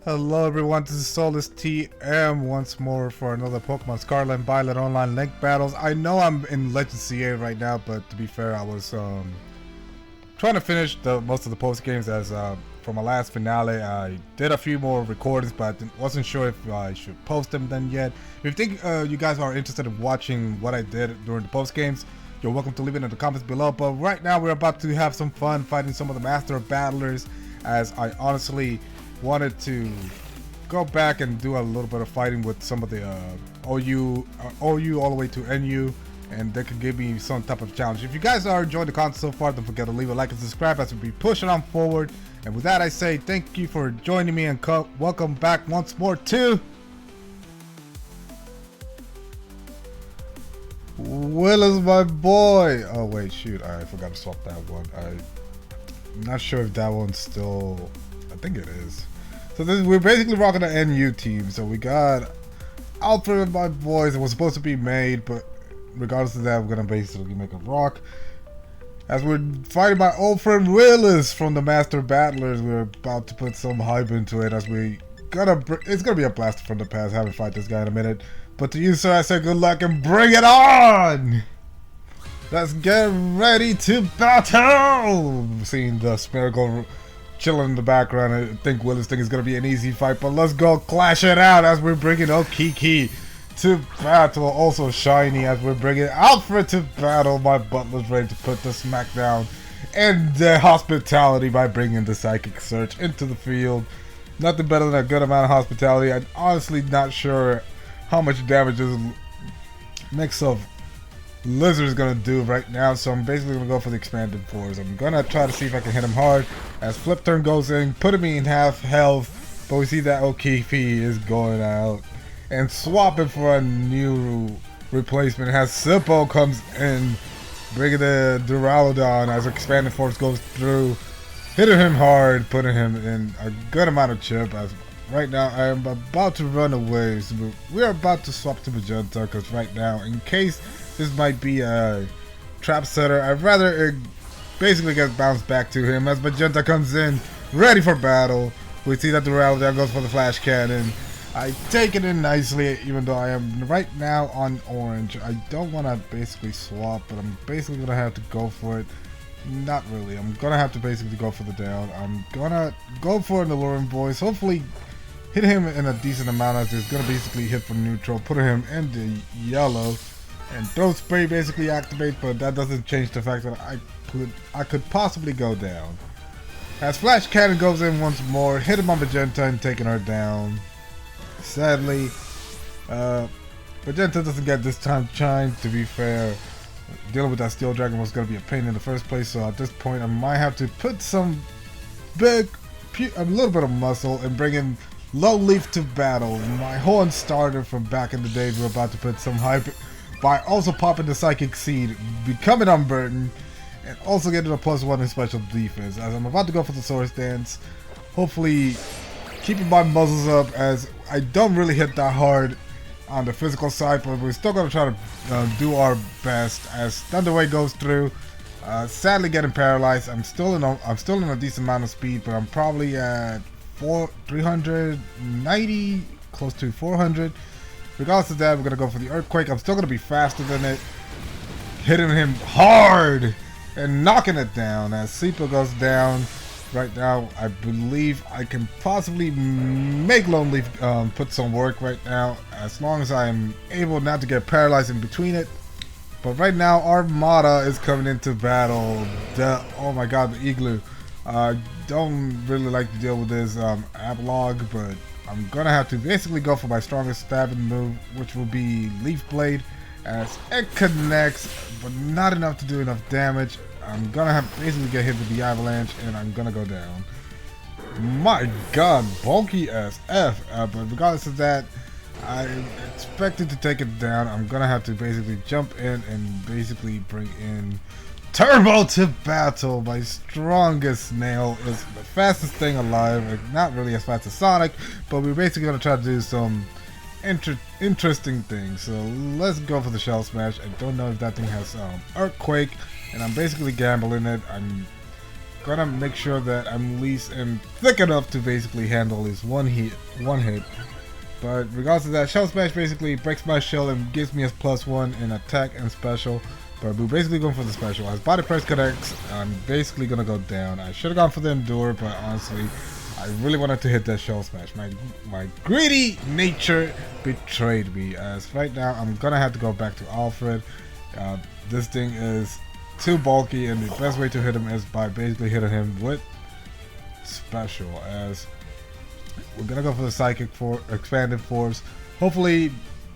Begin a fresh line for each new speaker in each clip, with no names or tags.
Hello everyone, this is Solus TM once more for another Pokemon Scarlet and Violet online link battles. I know I'm in Legend CA right now, but to be fair, I was trying to finish most of the post games as for my last finale. I did a few more recordings, but I wasn't sure if I should post them then yet. If you think you guys are interested in watching what I did during the post games, you're welcome to leave it in the comments below. But right now we're about to have some fun fighting some of the Master Battlers, as I honestly wanted to go back and do a little bit of fighting with some of the OU all the way to NU, and they could give me some type of challenge. If you guys are enjoying the content so far, don't forget to leave a like and subscribe as we be pushing on forward. And with that, I say thank you for joining me and welcome back once more to Willis, my boy. Oh wait, shoot, I forgot to swap that one. I'm not sure if that one's still, I think it is. So we're basically rocking the NU team. So we got Alfred and my boys. It was supposed to be made, but regardless of that, we're gonna basically make a rock. As we're fighting my old friend Willis from the Master Battlers, we're about to put some hype into it. As it's gonna be a blast from the past. I haven't fought this guy in a minute, but to you, sir, I say good luck and bring it on. Let's get ready to battle. Seeing the Spherical chilling in the background, I think Willis thinks it's gonna be an easy fight, but let's go clash it out as we're bringing Okiki to battle. Also Shiny as we're bringing Alfred to battle. My butler's ready to put the smackdown and the hospitality by bringing the Psychic Search into the field. Nothing better than a good amount of hospitality. I'm honestly not sure how much damage this mix of Lizard's gonna do right now, so I'm basically gonna go for the expanded force. I'm gonna try to see if I can hit him hard as Flip Turn goes in, putting me in half health, but we see that Okiki is going out and swapping for a new replacement as Sippo comes in, bringing the Duraludon as expanded force goes through, hitting him hard, putting him in a good amount of chip. As right now I am about to run away, so we're about to swap to Magenta, because right now, in case this might be a trap setter, I'd rather it basically get bounced back to him as Magenta comes in, ready for battle. We see that the Duraludon goes for the Flash Cannon. I take it in nicely, even though I am right now on orange. I don't want to basically swap, but I'm basically going to have to go for it. Not really. I'm going to have to basically go for the down. I'm going to go for an Alluring Voice. Hopefully hit him in a decent amount, as it's going to basically hit for neutral, put him in the yellow. And Throat Spray basically activates, but that doesn't change the fact that I could possibly go down. As Flash Cannon goes in once more, hitting my Magenta and taking her down. Sadly, Magenta doesn't get this time Chime. To be fair, dealing with that Steel Dragon was going to be a pain in the first place, so at this point I might have to put a little bit of muscle and bring in Low Leaf to battle. My Horn starter from back in the days. We're about to put some hype by also popping the Psychic Seed, becoming unburdened, and also getting a +1 in special defense. As I'm about to go for the Swords Dance, hopefully keeping my muzzles up, as I don't really hit that hard on the physical side, but we're still gonna try to do our best. As Thunder Wave goes through, sadly getting paralyzed. I'm still in a decent amount of speed, but I'm probably at 390, close to 400. Regardless of that, we're gonna go for the Earthquake. I'm still gonna be faster than it, hitting him hard and knocking it down. As Sippo goes down, right now I believe I can possibly make Lone Leaf put some work right now, as long as I'm able not to get paralyzed in between it. But right now Armada is coming into battle. Oh my god, the Igloo. I don't really like to deal with this Abalog, but I'm gonna have to basically go for my strongest stabbing move, which will be Leaf Blade, as it connects, but not enough to do enough damage. I'm gonna have to basically get hit with the Avalanche, and I'm gonna go down. My god, bulky as F, but regardless of that, I expected to take it down. I'm gonna have to basically jump in and basically bring in Turbo to battle. My strongest snail is the fastest thing alive. Not really as fast as Sonic, but we're basically gonna try to do some interesting things. So let's go for the Shell Smash. I don't know if that thing has Earthquake, and I'm basically gambling it. I'm gonna make sure that I'm at least thick enough to basically handle this one hit. But regardless of that, Shell Smash basically breaks my shell and gives me a +1 in attack and special. But we're basically going for the special. As body press connects, I'm basically gonna go down. I should have gone for the Endure, but honestly, I really wanted to hit that Shell Smash. My greedy nature betrayed me. As right now, I'm gonna have to go back to Alfred. This thing is too bulky, and the best way to hit him is by basically hitting him with special. As we're gonna go for the Psychic Expanded Force. Hopefully,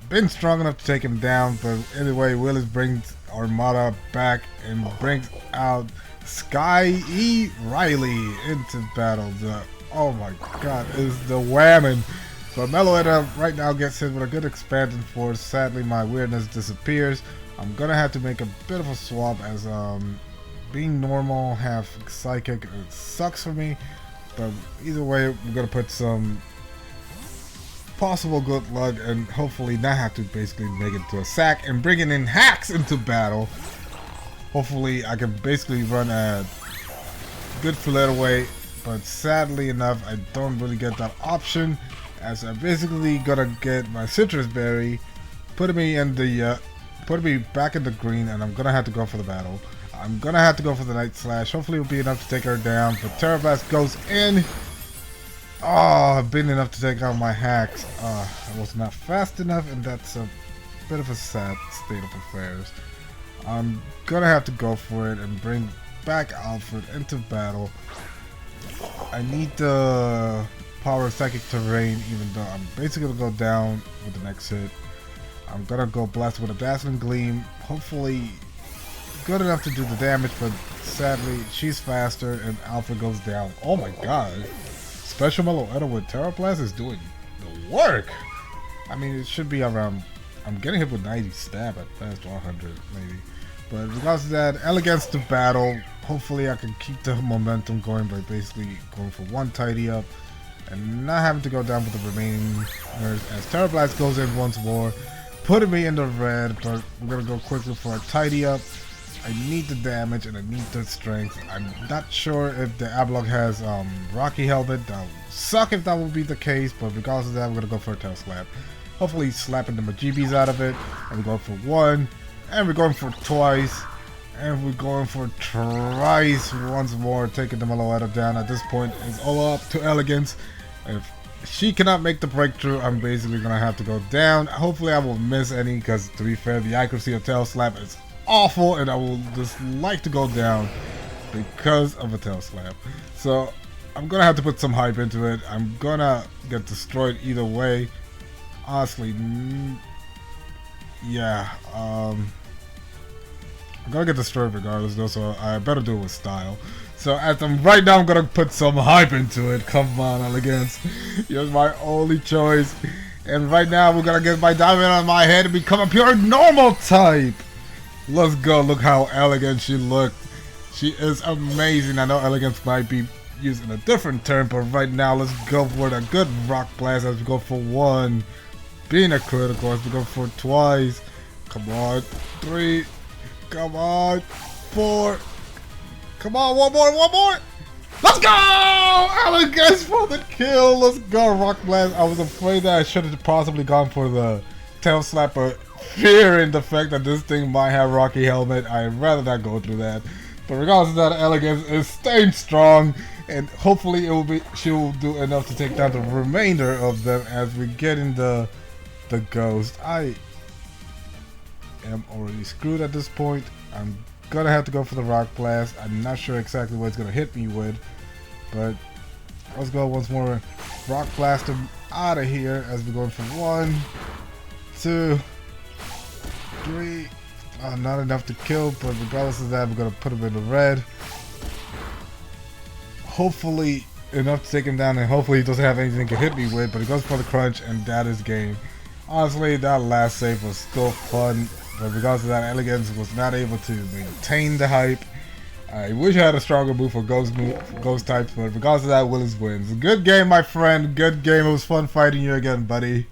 been strong enough to take him down. But anyway, Willis brings Armada back and brings out Sky E. Riley into battle. Oh my god, is the whammon. But Meloetta right now gets hit with a good expanding force. Sadly, my weirdness disappears. I'm gonna have to make a bit of a swap as being normal, half psychic, it sucks for me. But either way, we're gonna put some possible good luck and hopefully not have to basically make it to a sack and bringing in hacks into battle. Hopefully I can basically run a good fillet away, but sadly enough I don't really get that option as I'm basically gonna get my citrus berry, putting me back in the green, and I'm gonna have to go for the battle. I'm gonna have to go for the Night Slash. Hopefully it'll be enough to take her down, but Terra Blast goes in. Oh, been enough to take out my hacks. I was not fast enough, and that's a bit of a sad state of affairs. I'm gonna have to go for it and bring back Alfred into battle. I need the power of Psychic Terrain, even though I'm basically gonna go down with the next hit. I'm gonna go blast with a Dazzling Gleam. Hopefully good enough to do the damage, but sadly she's faster and Alfred goes down. Oh my god. Special Meloetta with Terra Blast is doing the work. I mean, it should be around, I'm getting hit with 90 stab at best, or 100 maybe. But regardless of that, Elegance to battle. Hopefully I can keep the momentum going by basically going for one tidy up and not having to go down with the remaining as Terra Blast goes in once more, putting me in the red. But we're gonna go quickly for a tidy up. I need the damage and I need the strength. I'm not sure if the Abalog has Rocky Helmet. That would suck if that would be the case, but regardless of that, we're gonna go for a Tail Slap. Hopefully slapping the Majibis out of it. And we're going for one, and we're going for twice, and we're going for thrice once more, taking the Meloetta down. At this point, it's all up to Elegance. If she cannot make the breakthrough, I'm basically gonna have to go down. Hopefully I will miss any, because to be fair, the accuracy of Tail Slap is awful, and I will just like to go down because of a Tail Slap. So I'm gonna have to put some hype into it. I'm gonna get destroyed either way. Honestly, yeah. I'm gonna get destroyed regardless though, so I better do it with style. So right now I'm gonna put some hype into it. Come on, Elegance. You're my only choice. And right now we're gonna get my diamond on my head and become a pure normal type. Let's go. Look how elegant she looked. She is amazing. I know Elegance might be using a different term, but right now let's go for a good Rock Blast as we go for one. Being a critical as we go for twice. Come on. 3. Come on. 4. Come on. One more. Let's go! Elegance for the kill. Let's go, Rock Blast. I was afraid that I should have possibly gone for the Tail Slap, but fearing the fact that this thing might have Rocky Helmet, I'd rather not go through that. But regardless of that, Elegance is staying strong, and hopefully she will do enough to take down the remainder of them as we get in the ghost. I am already screwed at this point. I'm gonna have to go for the Rock Blast. I'm not sure exactly what it's gonna hit me with, but let's go once more. Rock Blast him out of here as we're going for 1, 2, 3. Not enough to kill, but regardless of that, we're gonna put him in the red. Hopefully enough to take him down, and hopefully he doesn't have anything to hit me with, but he goes for the crunch, and that is game. Honestly, that last save was still fun, but regardless of that, Elegance was not able to maintain the hype. I wish I had a stronger move for ghost types, but regardless of that, Willis wins. Good game, my friend. Good game. It was fun fighting you again, buddy.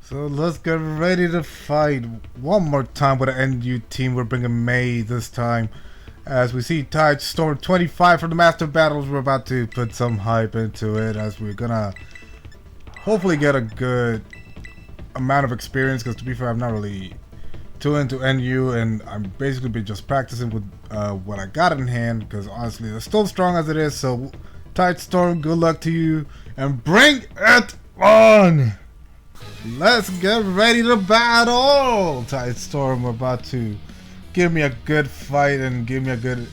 So let's get ready to fight one more time with the NU team. We're bringing May this time. As we see Tide Storm 25 from the Master Battles, we're about to put some hype into it as we're gonna hopefully get a good amount of experience, because to be fair, I'm not really too into NU, and I'm basically been just practicing with what I got in hand, because honestly it's still strong as it is. So Tide Storm, good luck to you and bring it on. Let's get ready to battle. Tide Storm, we're about to give me a good fight and give me a good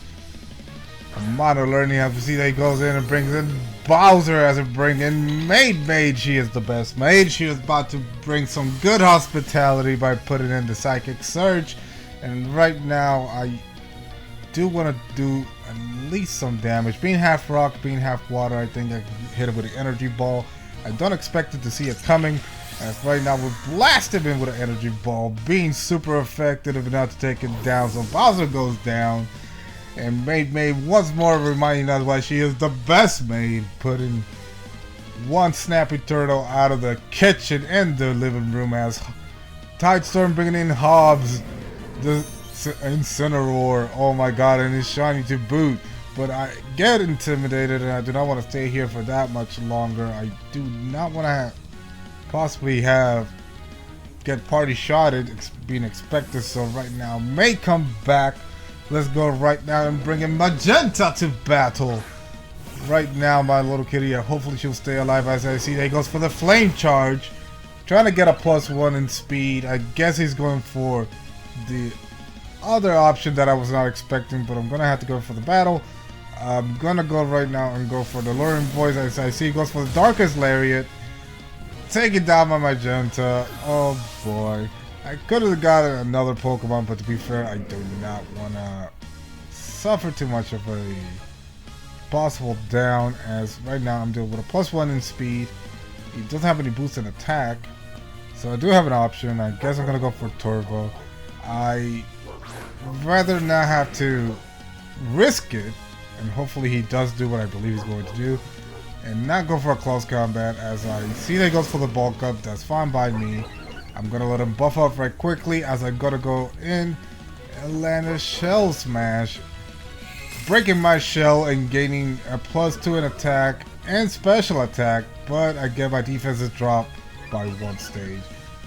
amount of learning. As we see that he goes in and brings in Bowser as it brings in Maid. She is the best Maid. She is about to bring some good hospitality by putting in the Psychic Surge. And right now I do want to do at least some damage. Being half rock, being half water, I think I can hit it with the energy ball. I don't expect it to see it coming, as right now we're blasting him with an energy ball, being super effective enough to take it down. So Bowser goes down, and Maid once more reminding us why she is the best Maid, putting one Snappy Turtle out of the kitchen and the living room, as Tide Storm bringing in Hobbs, the Incineroar, oh my god, and it's shiny to boot. But I get intimidated and I do not want to stay here for that much longer. I do not want to possibly get party shotted being expected. So right now may come back. Let's go right now and bring in Magenta to battle. Right now my little kitty, hopefully she'll stay alive, as I see that he goes for the flame charge, trying to get a +1 in speed. I guess he's going for the other option that I was not expecting, but I'm gonna have to go for the battle. I'm gonna go right now and go for the Luring Voice. As I see he goes for the Darkest Lariat, take it down by Magenta. Oh boy, I could have got another Pokemon, but to be fair, I do not want to suffer too much of a possible down, as right now I'm dealing with a +1 in speed. He doesn't have any boost in attack, so I do have an option. I guess I'm gonna go for Turbo. I rather not have to risk it, and hopefully he does do what I believe he's going to do and not go for a close combat. As I see that he goes for the bulk up, that's fine by me. I'm gonna let him buff up right quickly, as I'm gonna go in and land a Shell Smash, breaking my shell and gaining a +2 in attack and special attack, but I get my defenses dropped by 1 stage.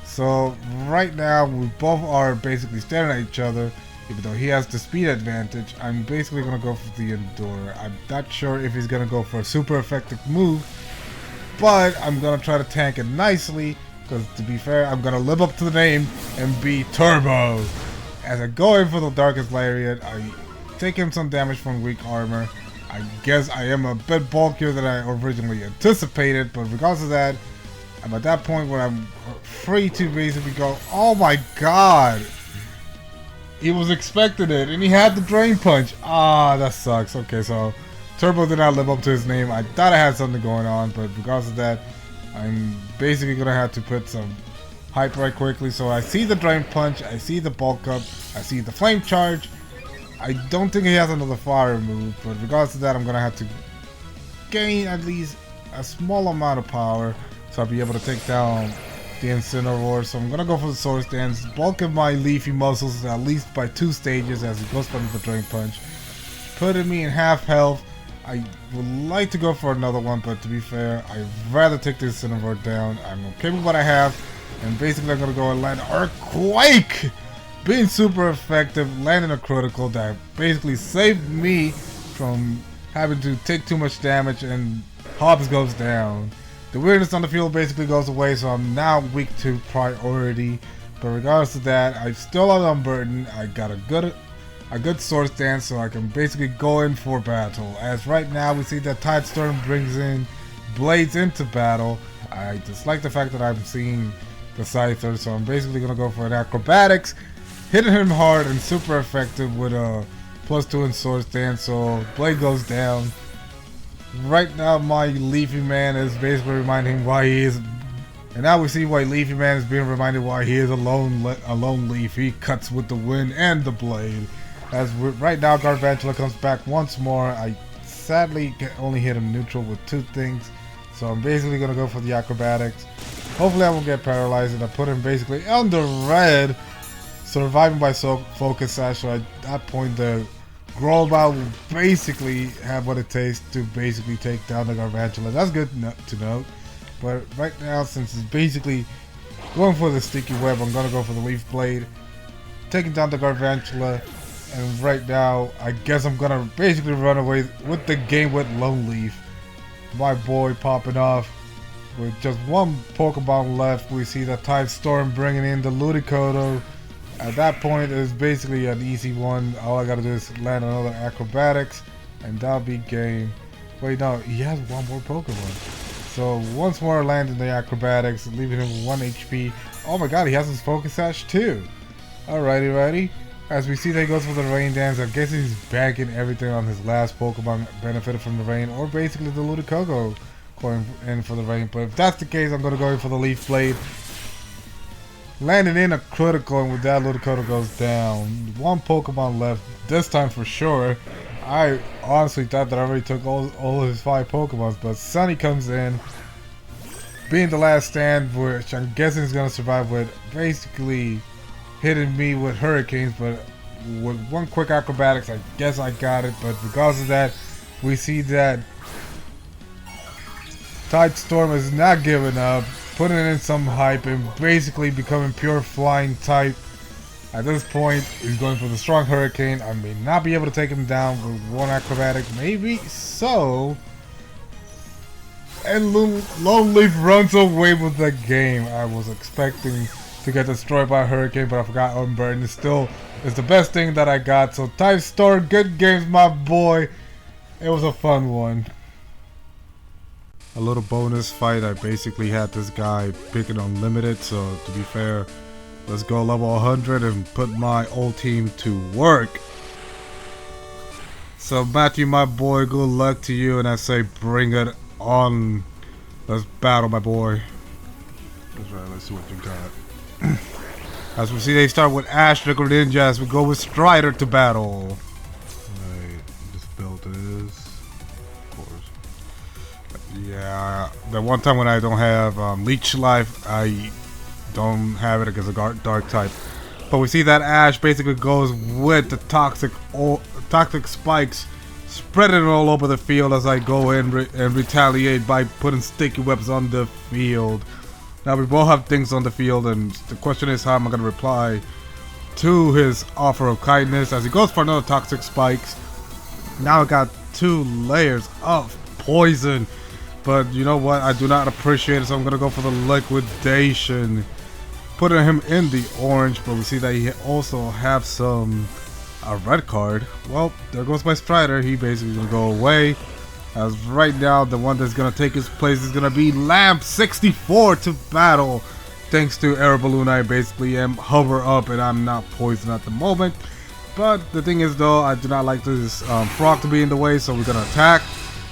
So right now we both are basically staring at each other. Even though he has the speed advantage, I'm basically going to go for the Endure. I'm not sure if he's going to go for a super effective move, but I'm going to try to tank it nicely, because to be fair, I'm going to live up to the name and be Turbo. As I go in for the Darkest Lariat, I take him some damage from weak armor. I guess I am a bit bulkier than I originally anticipated, but regardless of that, I'm at that point where I'm free to basically go, oh my god! He was expecting it, and he had the Drain Punch. Ah, that sucks. Okay, so Turbo did not live up to his name. I thought I had something going on, but because of that, I'm basically going to have to put some hype right quickly. So I see the Drain Punch, I see the Bulk Up, I see the Flame Charge. I don't think he has another fire move, but regardless of that, I'm going to have to gain at least a small amount of power, so I'll be able to take down the Incineroar. So I'm gonna go for the Sword Stance, bulking my leafy muscles at least by 2 stages as he goes for the Drain Punch, putting me in half health. I would like to go for another one, but to be fair, I'd rather take the Incineroar down. I'm okay with what I have, and basically I'm gonna go and land Earthquake, being super effective, landing a critical that basically saved me from having to take too much damage, and Hobbs goes down. The weirdness on the field basically goes away, so I'm now weak to priority. But regardless of that, I'm still unburdened. I got a good Sword Stance, so I can basically go in for battle. As right now we see that Tide Storm brings in Blades into battle. I dislike the fact that I'm seeing the Scyther, so I'm basically gonna go for an Acrobatics, hitting him hard and super effective with a +2 in Sword Stance. So Blade goes down. Right now my Leafy Man is basically reminding him why he is, and now we see why Leafy Man is being reminded why he is a lone leaf. He cuts with the wind and the blade. As right now Garvantula comes back once more. I sadly can only hit him neutral with 2 things, so I'm basically gonna go for the Acrobatics. Hopefully I won't get paralyzed, and I put him basically under red, surviving by Focus Sash. So at that point the Growlbot will basically have what it takes to basically take down the Garvantula. That's good to note. But right now, since it's basically going for the Sticky Web, I'm going to go for the Leaf Blade. Taking down the Garvantula. And right now, I guess I'm going to basically run away with the game with Lone Leaf. My boy popping off. With just one Pokemon left, we see the Tide Storm bringing in the Ludicolo. At that point, it's basically an easy one. All I gotta do is land another Acrobatics, and that'll be game. Wait, no, he has one more Pokemon. So once more landing the Acrobatics, leaving him with 1 HP. Oh my god, he has his Focus Sash too. Alrighty, righty. As we see that he goes for the Rain Dance, I'm guessing he's banking everything on his last Pokemon benefited from the rain, or basically the Ludicolo going in for the rain. But if that's the case, I'm going to go in for the Leaf Blade. Landing in a critical, and with that, Ludicolo goes down. One Pokemon left, this time for sure. I honestly thought that I already took all of his 5 Pokemons, but Sunny comes in, being the last stand, which I'm guessing is going to survive with basically hitting me with Hurricanes, but with one quick Acrobatics, I guess I got it. But because of that, we see that Tide Storm is not giving up, putting in some hype and basically becoming pure flying type. At this point, he's going for the strong Hurricane. I may not be able to take him down with one Acrobatic, maybe so. And Lone Leaf runs away with the game. I was expecting to get destroyed by a Hurricane, but I forgot Unburden. It's the best thing that I got. So Tide Storm, good games, my boy. It was a fun one. A little bonus fight, I basically had this guy picking Unlimited, so to be fair, let's go level 100 and put my old team to work. So Matthew, my boy, good luck to you, and I say bring it on. Let's battle, my boy. That's right, let's see what you got. As we see, they start with Ash, the Greninja, as we go with Strider to battle. Right, this build is, of course. Yeah, the one time when I don't have Leech Life, I don't have it against a dark type. But we see that Ash basically goes with the toxic spikes, spreading it all over the field as I go in and retaliate by putting sticky webs on the field. Now we both have things on the field, and the question is, how am I going to reply to his offer of kindness as he goes for another toxic spikes. Now I got 2 layers of poison. But you know what? I do not appreciate it, so I'm going to go for the liquidation. Putting him in the orange, but we see that he also have a red card. Well, there goes my Strider. He basically going to go away. As right now, the one that's going to take his place is going to be Lamp64 to battle. Thanks to Air Balloon, I basically am hover up and I'm not poisoned at the moment. But the thing is though, I do not like this frog to be in the way, so we're going to attack.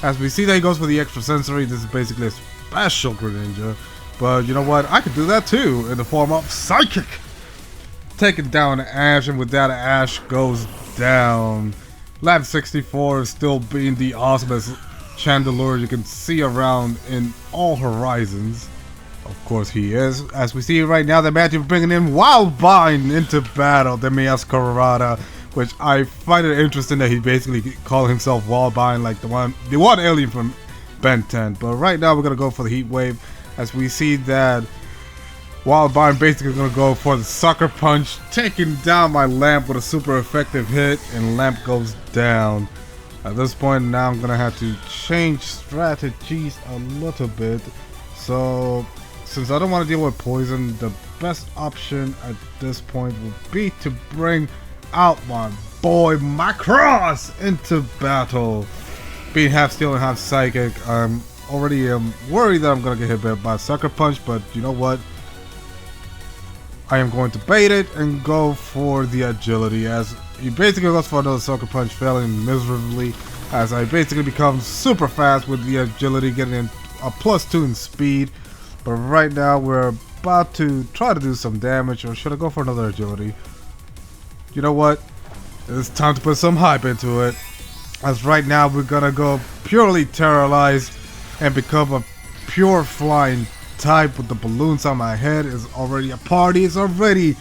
As we see that he goes for the extra sensory, this is basically a special Greninja. But you know what? I could do that too in the form of Psychic. Taking down Ash, and with that, Ash goes down. Lamp64 is still being the awesomest Chandelure you can see around in all horizons. Of course he is. As we see right now, the Matthew bringing in Wildbind into battle. The Meowscarada, which I find it interesting that he basically called himself Wildbind like the one alien from Ben 10. But right now we're gonna go for the Heat Wave. As we see that Wildbind basically gonna go for the Sucker Punch, taking down my Lamp with a super effective hit, and Lamp goes down. At this point now I'm gonna have to change strategies a little bit. So since I don't want to deal with poison, the best option at this point would be to bring out my boy Macross into battle. Being half steel and half psychic, I'm already worried that I'm gonna get hit by a Sucker Punch, but you know what? I am going to bait it and go for the agility, as he basically goes for another Sucker Punch, failing miserably, as I basically become super fast with the agility, getting a +2 in speed. But right now we're about to try to do some damage, or should I go for another agility? You know what? It's time to put some hype into it, as right now we're gonna go purely Terrorize and become a pure flying type with the balloons on my head. Is already a party. It's already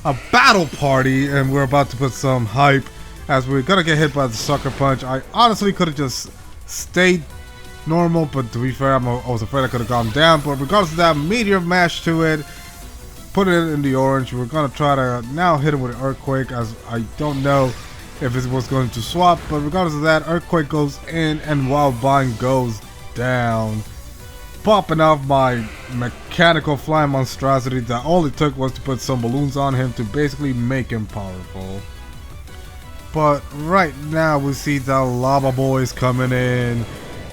a battle party, and we're about to put some hype as we're gonna get hit by the sucker punch. I honestly could have just stayed normal, but to be fair, I was afraid I could have gone down. But regardless of that, meteor mash to it, put it in the orange. We're gonna try to now hit him with an earthquake, as I don't know if it was going to swap, but regardless of that, earthquake goes in and wild bind goes down, popping off my mechanical flying monstrosity that all it took was to put some balloons on him to basically make him powerful. But right now we see the lava boys coming in,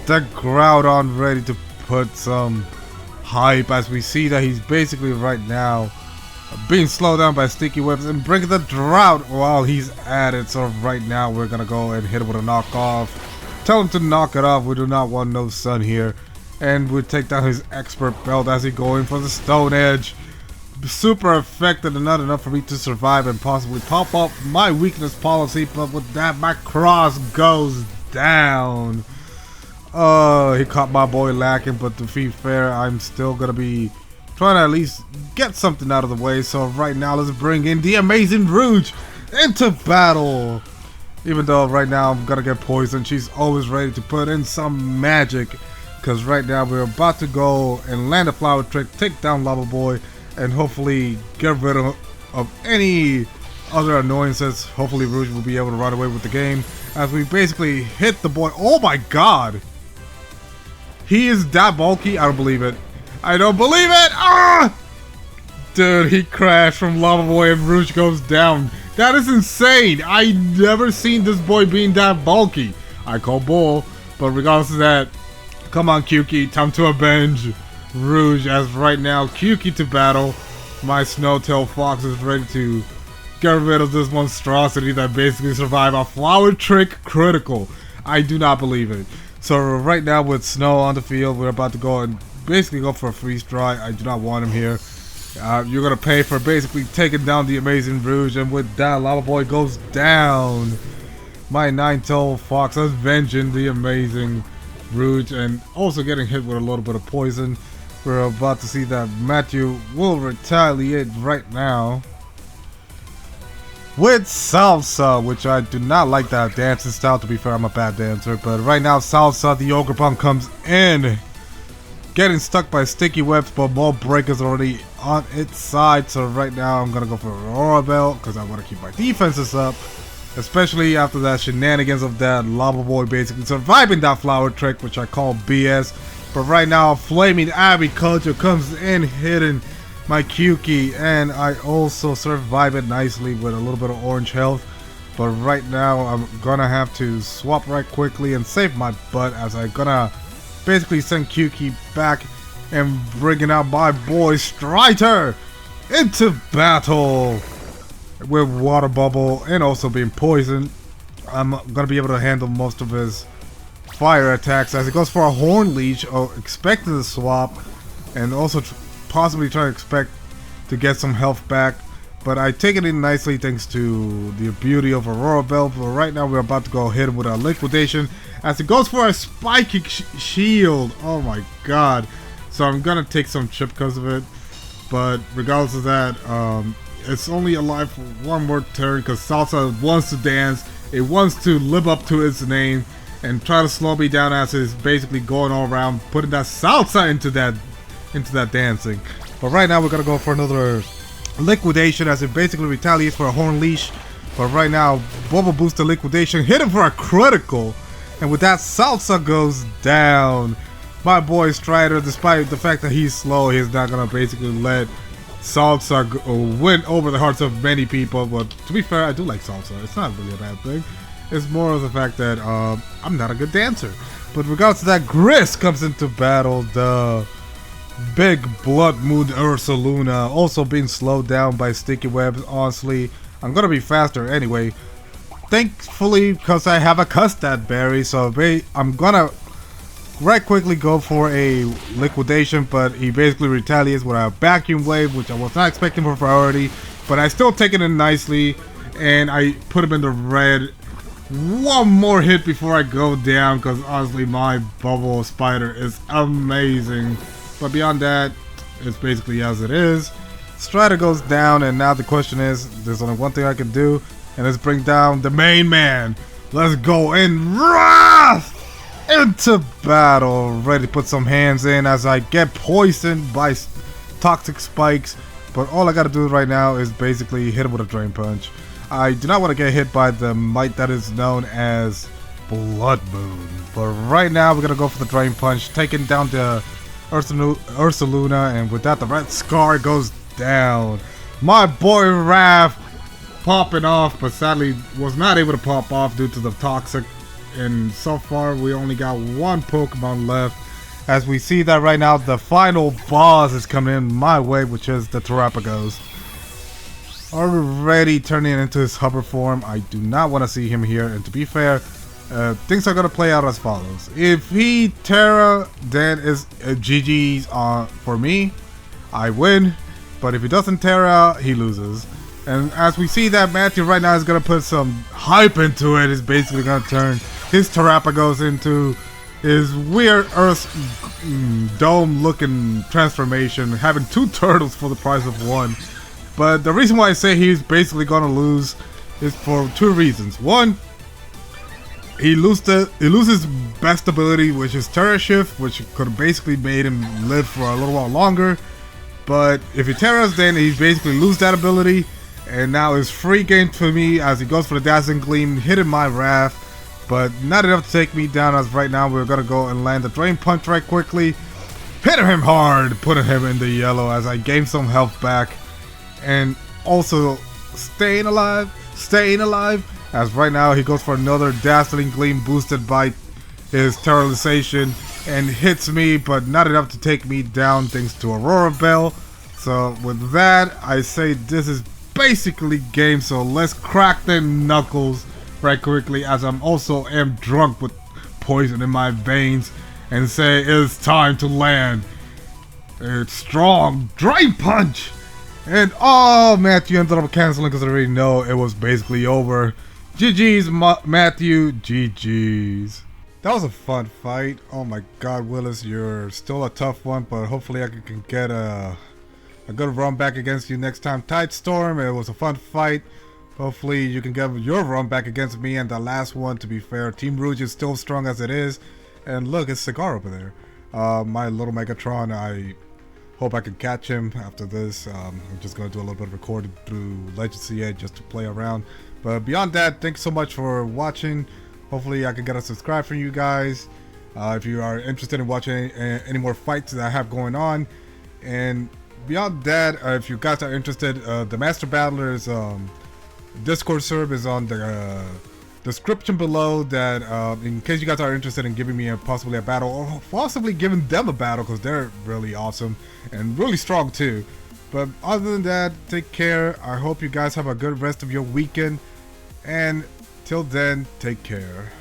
the Groudon ready to put some hype, as we see that he's basically right now being slowed down by sticky webs and bringing the drought while he's at it. So right now we're gonna go and hit him with a knockoff. Tell him to knock it off. We do not want no sun here. And we take down his expert belt as he going for the Stone Edge. Super effective and not enough for me to survive and possibly pop up my weakness policy, but with that my cross goes down. He caught my boy lacking, but to be fair, I'm still gonna be trying to at least get something out of the way. So right now let's bring in the amazing Rouge into battle. Even though right now I'm gonna get poisoned, she's always ready to put in some magic, because right now we're about to go and land a flower trick, take down Lava Boy, and hopefully get rid of any other annoyances. Hopefully Rouge will be able to run away with the game as we basically hit the boy. Oh my god, he is that bulky. I don't believe it. I don't believe it! Ah! Dude, he crashed from Lava Boy and Rouge goes down. That is insane. I never seen this boy being that bulky. I call bull, but regardless of that, come on Kyuki, time to avenge Rouge, as right now Kyuki to battle. My Snowtail Fox is ready to get rid of this monstrosity that basically survived a flower trick critical. I do not believe it. So right now with Snow on the field, we're about to go and basically go for a freeze dry. I do not want him here. You're gonna pay for basically taking down the amazing Rouge, and with that, Lava Boy goes down. My Nine-Tailed Fox is avenging the amazing Rouge and also getting hit with a little bit of poison. We're about to see that Matthew will retaliate right now with Salsa, which I do not like that dancing style. To be fair, I'm a bad dancer, but right now Salsa, the Ogre Pump, comes in, getting stuck by sticky webs, but Ball Breaker's already on its side. So right now I'm gonna go for Aurora Belt because I want to keep my defenses up, especially after that shenanigans of that Lava Boy basically surviving that flower trick, which I call BS. But right now Flaming Agriculture comes in, hitting my Kyuki, and I also survive it nicely with a little bit of orange health. But right now I'm gonna have to swap right quickly and save my butt, as I'm gonna basically send Kyuki back and bringing out my boy Strider into battle with Water Bubble and also being poisoned. I'm gonna be able to handle most of his fire attacks as he goes for a Horn Leech, expecting the swap, and also possibly trying to expect to get some health back. But I take it in nicely thanks to the beauty of Aurora Belt. But right now we're about to go hit him with a liquidation as he goes for a spiky shield. Oh my god. So I'm gonna take some chip because of it. But regardless of that, it's only alive for one more turn because Salsa wants to dance. It wants to live up to its name and try to slow me down as it's basically going all around, putting that Salsa into that dancing. But right now we're gonna go for another liquidation as it basically retaliates for a Horn Leash. But right now Bubble Boost the liquidation, hit him for a critical, and with that Salsa goes down. My boy Strider, despite the fact that he's slow, he's not gonna basically let Salsa win over the hearts of many people. But to be fair, I do like Salsa. It's not really a bad thing. It's more of the fact that I'm not a good dancer. But regardless of that, Gris comes into battle. The big Blood Moon Ursaluna also being slowed down by sticky webs. Honestly, I'm gonna be faster anyway, thankfully, because I have a Custard Berry. So I'm gonna right quickly go for a liquidation, but he basically retaliates with a Vacuum Wave, which I was not expecting for priority, but I still take it in nicely, and I put him in the red. One more hit before I go down, because honestly my Bubble Spider is amazing. But beyond that, it's basically as it is. Strider goes down, and now the question is, there's only one thing I can do, And let's bring down the main man. Let's go in wrath into battle. Ready to put some hands in as I get poisoned by toxic spikes. But all I gotta do right now is basically hit him with a drain punch. I do not want to get hit by the might that is known as Blood Moon. But right now we're gonna go for the drain punch, taking down the Ursaluna, and with that the red scar goes down. My boy Raph popping off, but sadly was not able to pop off due to the toxic. And so far we only got one Pokemon left. As we see that right now the final boss is coming in my way, which is the Terrapagos. Already turning into his hover form. I do not want to see him here, and to be fair, things are going to play out as follows. If he Terra, then it's GG's for me. I win. But if he doesn't Terra, he loses. And as we see that Matthew right now is going to put some hype into it. He's basically going to turn his Terrapagos into his weird Earth dome looking transformation, having 2 turtles for the price of 1. But the reason why I say he's basically going to lose is for 2 reasons. One, he loses best ability, which is Terra Shift, which could have basically made him live for a little while longer. But if he Terras, then he basically loses that ability. And now it's free game for me as he goes for the Dazzling Gleam, hitting my Wrath. But not enough to take me down, as right now we're going to go and land the Drain Punch right quickly. Hitting him hard, putting him in the yellow as I gain some health back. And also staying alive, as right now he goes for another Dazzling Gleam boosted by his Terrorization and hits me, but not enough to take me down thanks to Aurora Bell. So with that, I say this is basically game, so let's crack the knuckles right quickly, as I'm also am drunk with poison in my veins, and say it's time to land a strong Drain Punch. And oh, Matthew ended up canceling because I already know it was basically over. GG's, Matthew. GG's. That was a fun fight. Oh my god, Willis, you're still a tough one, but hopefully I can get a good run back against you next time. Tidestorm, it was a fun fight. Hopefully you can get your run back against me and the last one. To be fair, Team Rouge is still strong as it is. And look, it's Cigar over there. My little Megatron, I hope I can catch him after this. I'm just going to do a little bit of recording through Legend CA just to play around. But beyond that, thanks so much for watching. Hopefully I can get a subscribe from you guys. If you are interested in watching any more fights that I have going on. And beyond that, if you guys are interested, the Master Battler's Discord server is on the description below, that in case you guys are interested in giving me possibly a battle, or possibly giving them a battle, because they're really awesome and really strong too. But other than that, take care. I hope you guys have a good rest of your weekend, and till then, take care.